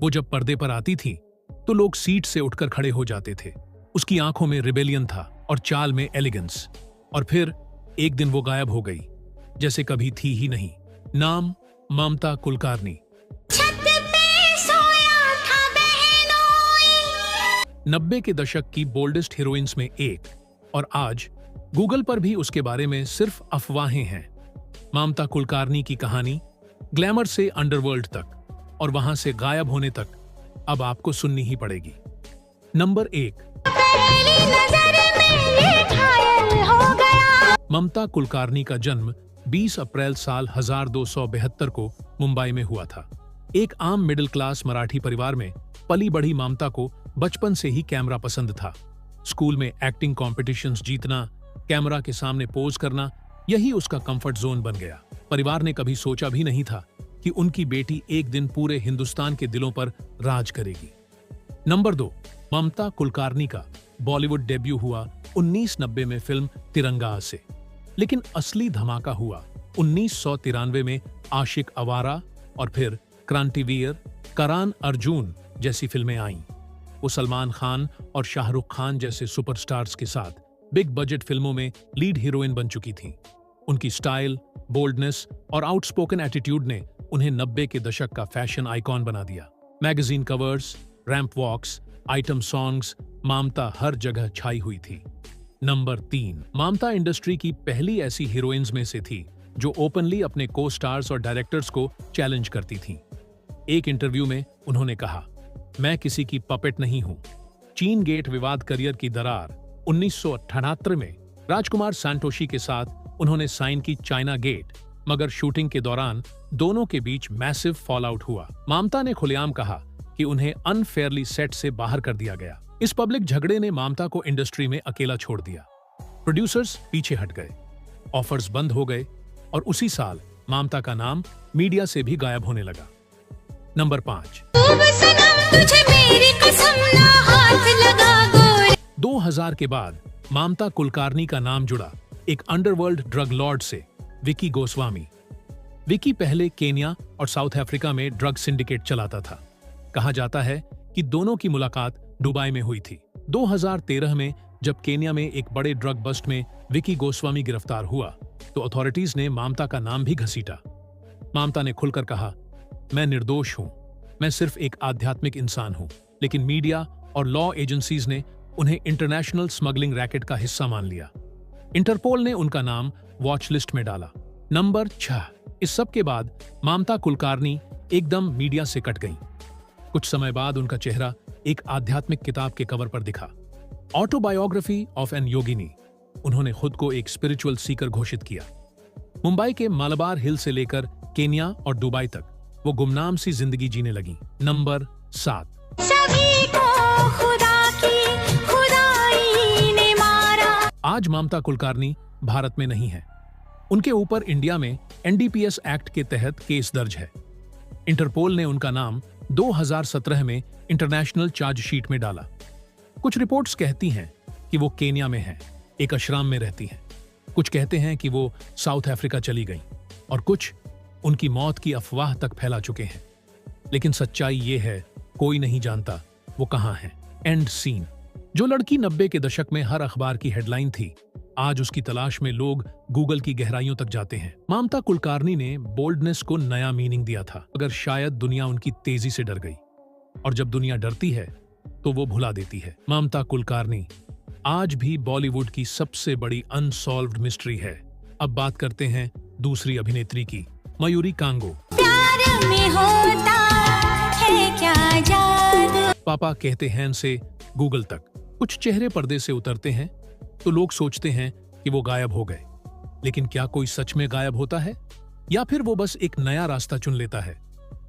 वो जब पर्दे पर आती थी तो लोग सीट से उठकर खड़े हो जाते थे। उसकी आंखों में रिबेलियन था और चाल में एलिगेंस। और फिर एक दिन वो गायब हो गई, जैसे कभी थी ही नहीं। नाम ममता कुलकर्णी। 90 के दशक की बोल्डेस्ट हीरोइंस में एक, और आज गूगल पर भी उसके बारे में सिर्फ अफवाहें हैं। ममता कुलकर्णी की कहानी ग्लैमर से अंडरवर्ल्ड तक और वहां से गायब होने तक अब आपको सुननी ही पड़ेगी। नंबर 1, ममता कुलकर्णी का जन्म 20 अप्रैल साल 1272 को मुंबई में हुआ था। एक आम मिडिल क्लास मराठी परिवार में पली बढ़ी ममता को बचपन से ही कैमरा पसंद था। स्कूल में एक्टिंग कॉम्पिटिशन्स जीतना, कैमरा के सामने पोज करना, यही उसका कंफर्ट जोन बन गया। परिवार ने कभी सोचा भी नहीं था कि उनकी बेटी एक दिन पूरे हिंदुस्तान के दिलों पर राज करेगी। नंबर 2, ममता कुलकर्णी का बॉलीवुड डेब्यू हुआ 1990 में फिल्म तिरंगा से। लेकिन असली धमाका हुआ 1993 में आशिक आवारा और फिर क्रांतिवीर, करण अर्जुन जैसी फिल्में आईं। वो सलमान खान और शाहरुख खान जैसे सुपरस्टार्स के साथ बिग बजट फिल्मों में लीड हीरोइन बन चुकी थीं। उनकी स्टाइल, बोल्डनेस और आउटस्पोकन एटीट्यूड ने उन्हें 90 के दशक का फैशन आइकॉन बना दिया। मैगजीन कवर्स, रैंप वॉक्स, आइटम सॉन्ग्स, ममता हर जगह छाई हुई थी। नंबर 3, ममता इंडस्ट्री की पहली ऐसी हीरोइंस में से थी जो ओपनली अपने को स्टार्स और डायरेक्टर्स को चैलेंज करती थीं। एक इंटरव्यू में उन्होंने कहा, मैं किसी की पपेट नहीं हूं। चीन गेट विवाद करियर की दरार 1978 में राजकुमार संतोषी के साथ उन्होंने साइन की चाइना गेट, मगर शूटिंग के दौरान दोनों के बीच मैसिव फॉलआउट हुआ। ममता ने खुलेआम कहा कि उन्हें अनफेयरली सेट से बाहर कर दिया गया। इस पब्लिक झगड़े ने ममता को इंडस्ट्री में अकेला छोड़ दिया। प्रोड्यूसर्स पीछे हट गए, ऑफर्स बंद हो गए और उसी साल ममता का नाम मीडिया से भी गायब होने लगा। नंबर 5, 2000 के बाद ममता कुलकर्णी का नाम जुड़ा एक अंडरवर्ल्ड ड्रग लॉर्ड से, विकी गोस्वामी। विकी पहले केन्या और साउथ अफ्रीका में ड्रग सिंडिकेट चलाता था। कहा जाता है कि दोनों की मुलाकात दुबई में हुई थी। 2013 में जब केन्या में एक बड़े ड्रग बस्ट में विकी गोस्वामी गिरफ्तार हुआ तो अथॉरिटीज ने ममता का नाम भी घसीटा। ममता ने खुलकर कहा, मैं निर्दोष हूं, मैं सिर्फ एक आध्यात्मिक इंसान हूं। लेकिन मीडिया और लॉ एजेंसीज ने उन्हें इंटरनेशनल स्मगलिंग रैकेट का हिस्सा मान लिया। इंटरपोल ने उनका नाम वॉच लिस्ट में डाला। नंबर 6, इस सब के बाद ममता कुलकर्णी एकदम मीडिया से कट गई। कुछ समय बाद उनका चेहरा एक आध्यात्मिक किताब के कवर पर दिखा, ऑटोबायोग्राफी ऑफ एन योगिनी। उन्होंने खुद को एक स्पिरिचुअल सीकर घोषित किया। मुंबई के मलबार हिल से लेकर केन्या और दुबई तक वो गुमनाम सी जिंदगी जीने लगी। नंबर 7, आज ममता कुलकर्णी भारत में नहीं है। उनके ऊपर इंडिया में एनडीपीएस एक्ट के तहत केस दर्ज है। इंटरपोल ने उनका नाम 2017 में इंटरनेशनल चार्जशीट में डाला। कुछ रिपोर्ट्स कहती हैं कि वो केन्या में है, एक आश्रम में रहती हैं। कुछ कहते हैं कि वो साउथ अफ्रीका चली गई और कुछ उनकी मौत की अफवाह तक फैला चुके हैं। लेकिन सच्चाई ये है, कोई नहीं जानता वो कहां है। And scene. जो लड़की 90 के दशक में हर अखबार की हेडलाइन थी, आज उसकी तलाश में लोग गूगल की गहराइयों तक जाते हैं। ममता कुलकर्णी ने बोल्डनेस को नया मीनिंग दिया था, मगर शायद दुनिया उनकी तेजी से डर गई। और जब दुनिया डरती है तो वो भुला देती है। ममता कुलकर्णी आज भी बॉलीवुड की सबसे बड़ी अनसॉल्व्ड मिस्ट्री है। अब बात करते हैं दूसरी अभिनेत्री की, मयूरी कांगो। प्यार में होता है क्या जादू। पापा कहते हैं से गूगल तक कुछ चेहरे पर्दे से उतरते हैं तो लोग सोचते हैं कि वो गायब हो गए। लेकिन क्या कोई सच में गायब होता है, या फिर वो बस एक नया रास्ता चुन लेता है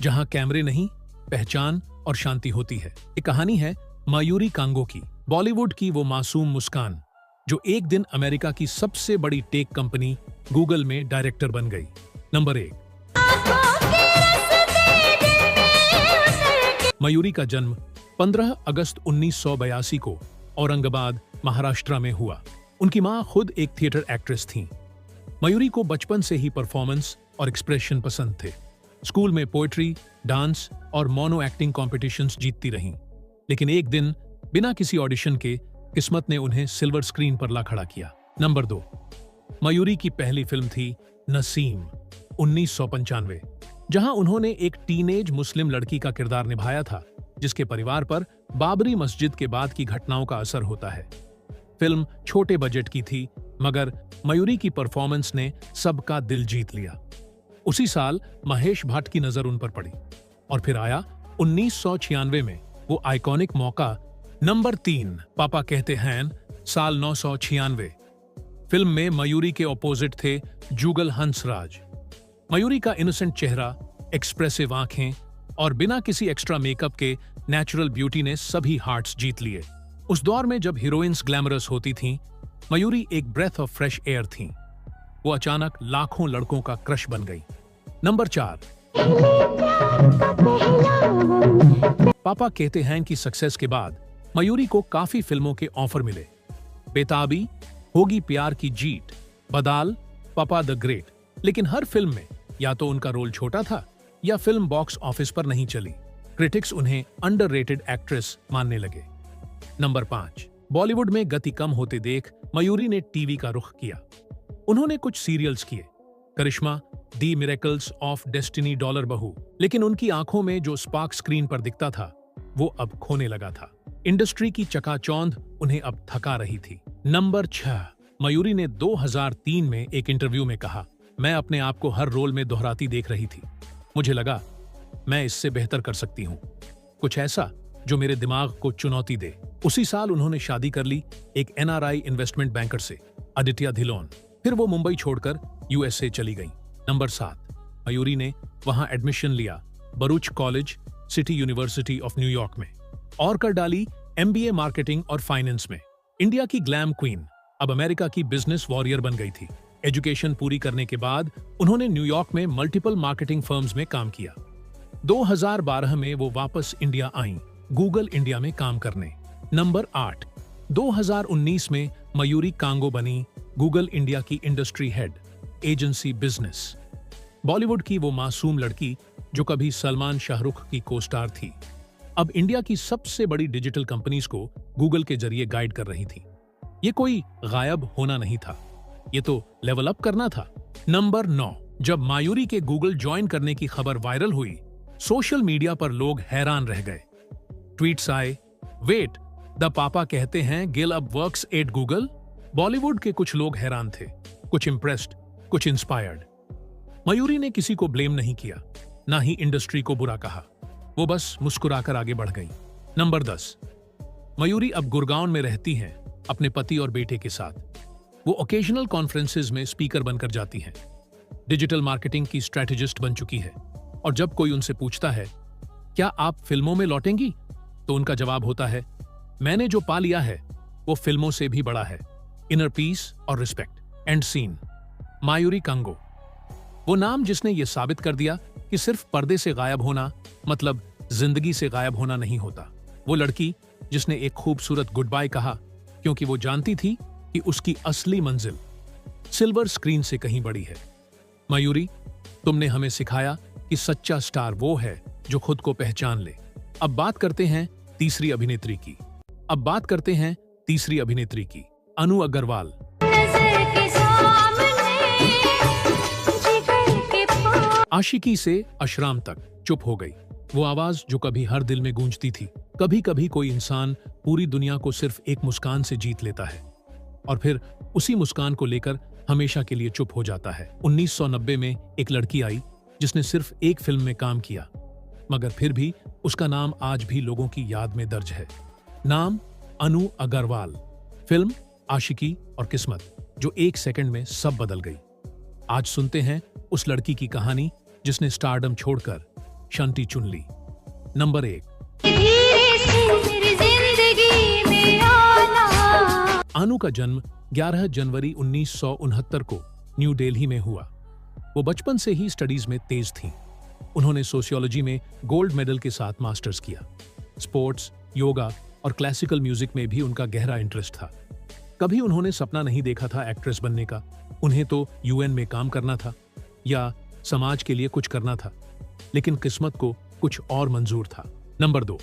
जहां कैमरे नहीं, पहचान और शांति होती है। ये कहानी है मयूरी कांगो की, बॉलीवुड की वो मासूम मुस्कान जो एक दिन अमेरिका की सबसे बड़ी टेक कंपनी गूगल में डायरेक्टर बन गई। नंबर 1, मयूरी का जन्म 15 अगस्त 1982 को औरंगाबाद, महाराष्ट्र में हुआ। उनकी मां खुद एक थिएटर एक्ट्रेस थीं। मयूरी को बचपन से ही परफॉर्मेंस और एक्सप्रेशन पसंद थे। स्कूल में पोएट्री, डांस और मोनो एक्टिंग कॉम्पिटिशन्स जीतती रहीं। लेकिन एक दिन बिना किसी ऑडिशन के किस्मत ने उन्हें सिल्वर स्क्रीन पर ला खड़ा किया। नंबर 2, मयूरी की पहली फिल्म थी नसीम 1995, जहां उन्होंने एक टीनेज मुस्लिम लड़की का किरदार निभाया था जिसके परिवार पर बाबरी मस्जिद के बाद की घटनाओं का असर होता है। फिल्म छोटे बजट की थी, मगर मयूरी की परफॉर्मेंस ने सबका दिल जीत लिया। उसी साल महेश भट्ट की नजर उन पर पड़ी और फिर आया 1996 में वो आइकॉनिक मौका। नंबर 3, पापा कहते हैं साल 996। फिल्म में मयूरी के ऑपोजिट थे जुगल हंसराज। मयूरी का इनोसेंट चेहरा, एक्सप्रेसिव आंखें और बिना किसी एक्स्ट्रा मेकअप के नेचुरल ब्यूटी ने सभी हार्ट्स जीत लिए। उस दौर में जब हीरोइंस ग्लैमरस होती थीं, मयूरी एक ब्रेथ ऑफ फ्रेश एयर थीं। वो अचानक लाखों लड़कों का क्रश बन गई। नंबर 4, पापा कहते हैं कि सक्सेस के बाद मयूरी को काफी फिल्मों के ऑफर मिले। बेताबी, होगी प्यार की जीत, बदाल, पापा द ग्रेट, लेकिन हर फिल्म में या तो उनका रोल छोटा था या फिल्म बॉक्स ऑफिस पर नहीं चली। क्रिटिक्स उन्हें अंडररेटेड एक्ट्रेस मानने लगे। नंबर 5, बॉलीवुड में गति कम होते देख मयूरी ने टीवी का रुख किया। उन्होंने कुछ सीरियल्स किए, करिश्मा, दी मिरेकल्स ऑफ डेस्टिनी, डॉलर बहू, लेकिन उनकी आंखों में जो स्पार्क स्क्रीन पर दिखता था वो अब खोने लगा था। इंडस्ट्री की चकाचौंध उन्हें अब थका रही थी। नंबर 6, मयूरी ने 2003 में एक इंटरव्यू में कहा, मैं अपने आप को हर रोल में दोहराती देख रही थी। मुझे लगा मैं इससे बेहतर कर सकती हूँ, कुछ ऐसा जो मेरे दिमाग को चुनौती दे। उसी साल उन्होंने शादी कर ली एक NRI इन्वेस्टमेंट बैंकर से, आदित्य धिलोन। फिर वो मुंबई छोड़कर USA चली गई। नंबर 7, मयूरी ने वहां एडमिशन लिया Baruch college, city university of New York में, और कर डाली MBA मार्केटिंग और फाइनेंस में। इंडिया की ग्लैम क्वीन अब अमेरिका की बिजनेस वॉरियर बन गई थी। एजुकेशन पूरी करने के बाद उन्होंने न्यूयॉर्क में मल्टीपल मार्केटिंग फर्म्स में काम किया। 2012 में वो वापस इंडिया आईं, गूगल इंडिया में काम करने। नंबर 8, 2019 में मयूरी कांगो बनी गूगल इंडिया की industry head, agency business. Bollywood की वो मासूम लड़की जो कभी सलमान शाहरुख की को-स्टार थी, अब इंडिया की सबसे बड़ी डिजिटल कंपनीज को गूगल के जरिए गाइड कर रही थी। ये कोई गायब होना नहीं था, ये तो लेवल अप करना था। नंबर 9, जब मयूरी के गूगल ज्वाइन करने की खबर वायरल हुई, सोशल मीडिया पर लोग हैरान रह गए। ट्वीट्स आए, वेट, द पापा कहते हैं गिल अब वर्क्स एट गूगल। बॉलीवुड के कुछ लोग हैरान थे, कुछ इंप्रेस्ड, कुछ इंस्पायर्ड। मयूरी ने किसी को ब्लेम नहीं किया, ना ही इंडस्ट्री को बुरा कहा। वो बस मुस्कुराकर आगे बढ़ गई। नंबर 10, मयूरी अब गुड़गांव में रहती हैं अपने पति और बेटे के साथ। वो ओकेजनल कॉन्फ्रेंसेज में स्पीकर बनकर जाती हैं, डिजिटल मार्केटिंग की स्ट्रैटेजिस्ट बन चुकी है। और जब कोई उनसे पूछता है क्या आप फिल्मों में लौटेंगी, तो उनका जवाब होता है, मैंने जो पा लिया है वो फिल्मों से भी बड़ा है, इनर पीस और respect. And scene, Mayuri Kango, वो नाम जिसने ये साबित कर दिया कि सिर्फ पर्दे से गायब होना मतलब जिंदगी से गायब होना नहीं होता। वो लड़की जिसने एक खूबसूरत गुड बाय कहा क्योंकि वो जानती थी कि उसकी असली मंजिल सिल्वर स्क्रीन से कहीं बड़ी है। मयूरी, तुमने हमें सिखाया कि सच्चा स्टार वो है जो खुद को पहचान ले। अब बात करते हैं तीसरी अभिनेत्री की, अनु अग्रवाल। आशिकी से अशराम तक चुप हो गई। वो आवाज जो कभी हर दिल में गूंजती थी। कभी कभी कोई इंसान पूरी दुनिया को सिर्फ एक मुस्कान से जीत लेता है और फिर उसी मुस्कान को लेकर हमेशा के लिए चुप हो जाता है। 1990 में एक लड़की आई जिसने सिर्फ एक फिल्म में काम किया, मगर फिर भी उसका नाम आज भी लोगों की याद में दर्ज है। नाम अनु अग्रवाल। फिल्म आशिकी और किस्मत, जो एक सेकंड में सब बदल गई। आज सुनते हैं उस लड़की की कहानी जिसने स्टारडम छोड़कर शंटी चुन ली। नंबर 1, अनु का जन्म 11 जनवरी 1969 को न्यू दिल्ली में हुआ। वो बचपन से ही स्टडीज में तेज थीं। उन्होंने सोशियोलॉजी में गोल्ड मेडल के साथ मास्टर्स किया। स्पोर्ट्स, योगा और क्लासिकल म्यूजिक में भी उनका गहरा इंटरेस्ट था। कभी उन्होंने सपना नहीं देखा था एक्ट्रेस बनने का। उन्हें तो UN में काम करना था या समाज के लिए कुछ करना था। लेकिन किस्मत को कुछ और मंजूर था। नंबर 2,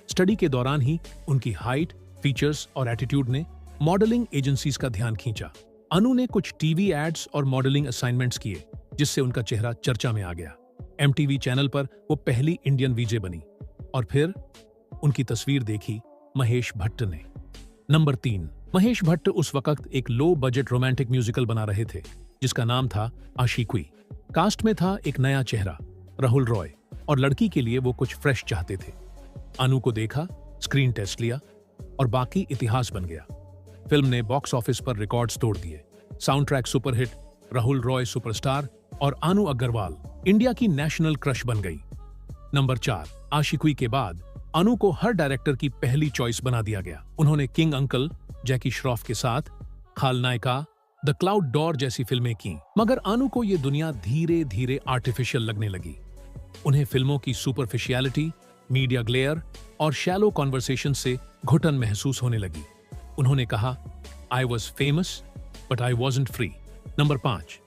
स्टडी के दौरान ही उनकी हाइट, फीचर्स और एटीट्यूड ने मॉडलिंग एजेंसीज का ध्यान खींचा। अनु ने कुछ टीवी एड्स और मॉडलिंग असाइनमेंट्स किए, जिससे उनका चेहरा चर्चा में आ गया। एमटीवी चैनल पर वो पहली इंडियन वीजे बनी और फिर उनकी तस्वीर देखी महेश भट्ट ने। नंबर 3, महेश भट्ट उस वक्त एक लो बजट रोमांटिक म्यूजिकल बना रहे थे, जिसका नाम था आशिकी। कास्ट में था एक नया चेहरा, राहुल रॉय, और लड़की के लिए वो कुछ फ्रेश चाहते थे। अनु को देखा, स्क्रीन टेस्ट लिया और बाकी इतिहास बन गया। फिल्म ने बॉक्स ऑफिस पर रिकॉर्ड्स तोड़ दिए। Sound track superhit, Rahul Roy superstar और अनु अग्रवाल इंडिया की नेशनल क्रश बन गई। नंबर 4, आशिकी के बाद अनु को हर डायरेक्टर की पहली चॉइस बना दिया गया। उन्होंने किंग अंकल, जैकी श्रॉफ के साथ खलनायिका, द क्लाउड डोर जैसी फिल्में की, मगर अनु को ये दुनिया धीरे धीरे आर्टिफिशियल लगने लगी। उन्हें फिल्मों की सुपरफिशियलिटी, मीडिया ग्लेयर और शैलो कॉन्वर्सेशन से घुटन महसूस होने लगी। उन्होंने कहा, I was famous but I wasn't free. Number 5,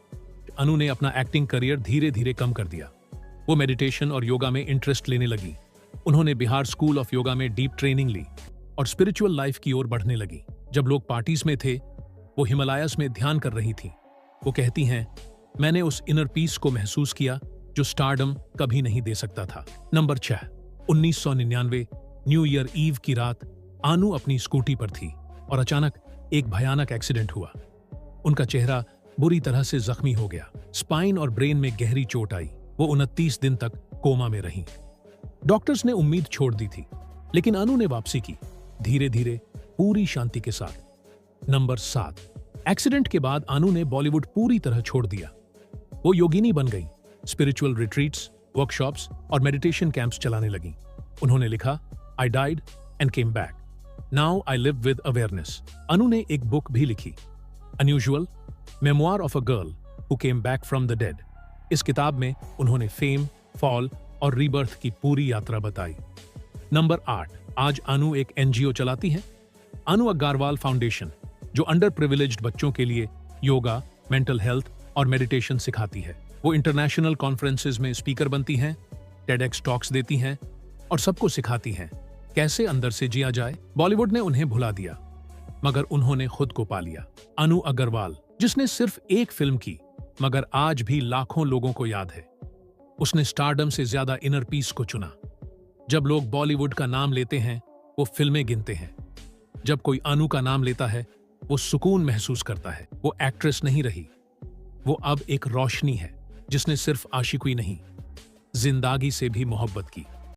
अनु ने अपना एक्टिंग करियर धीरे धीरे कम कर दिया। वो मेडिटेशन और योगा में इंटरेस्ट लेने लगी। उन्होंने बिहार स्कूल ऑफ योगा में डीप ट्रेनिंग ली और स्पिरिचुअल लाइफ की ओर बढ़ने लगी। जब लोग पार्टीज में थे, वो हिमालयास में ध्यान कर रही थी। वो कहती हैं, मैंने उस इनर पीस को महसूस किया जो स्टारडम कभी नहीं दे सकता था। नंबर 6, 1999 न्यू ईयर ईव की रात अनु अपनी स्कूटी पर थी और अचानक एक भयानक एक्सीडेंट हुआ। उनका चेहरा बुरी तरह से जख्मी हो गया। स्पाइन और ब्रेन में गहरी चोट आई। वो 29 दिन तक कोमा में रहीं। डॉक्टर्स ने उम्मीद छोड़ दी थी, लेकिन अनु ने वापसी की, धीरे धीरे, पूरी शांति के साथ। नंबर 7, एक्सीडेंट के बाद अनु ने बॉलीवुड पूरी तरह छोड़ दिया। वो योगिनी बन गई, स्पिरिचुअल रिट्रीट्स, वर्कशॉप्स और मेडिटेशन कैंप्स चलाने लगी। उन्होंने लिखा, I died and came back, now I live with awareness. Anu ने एक बुक भी लिखी, unusual memoir of a girl who came back from the dead. इस किताब में उन्होंने फेम, फॉल और रीबर्थ की पूरी यात्रा बताई। नंबर 8, आज अनु एक एनजीओ चलाती हैं, अनु अग्रवाल फाउंडेशन, जो अंडर प्रिविलेज्ड बच्चों के लिए योगा, मेंटल हेल्थ और मेडिटेशन सिखाती है। वो इंटरनेशनल कॉन्फ्रेंसेस में स्पीकर बनती हैं, टेडएक्स टॉक्स देती हैं और सबको सिखाती हैं कैसे अंदर से जिया जाए। बॉलीवुड ने उन्हें भुला दिया, मगर उन्होंने खुद को पा लिया। अनु अग्रवाल, जिसने सिर्फ एक फिल्म की, मगर आज भी लाखों लोगों को याद है। उसने स्टारडम से ज्यादा इनर पीस को चुना। जब लोग बॉलीवुड का नाम लेते हैं, वो फिल्में गिनते हैं। जब कोई अनु का नाम लेता है, वो सुकून महसूस करता है। वो एक्ट्रेस नहीं रही, वो अब एक रोशनी है जिसने सिर्फ आशिकी नहीं, जिंदगी से भी मोहब्बत की।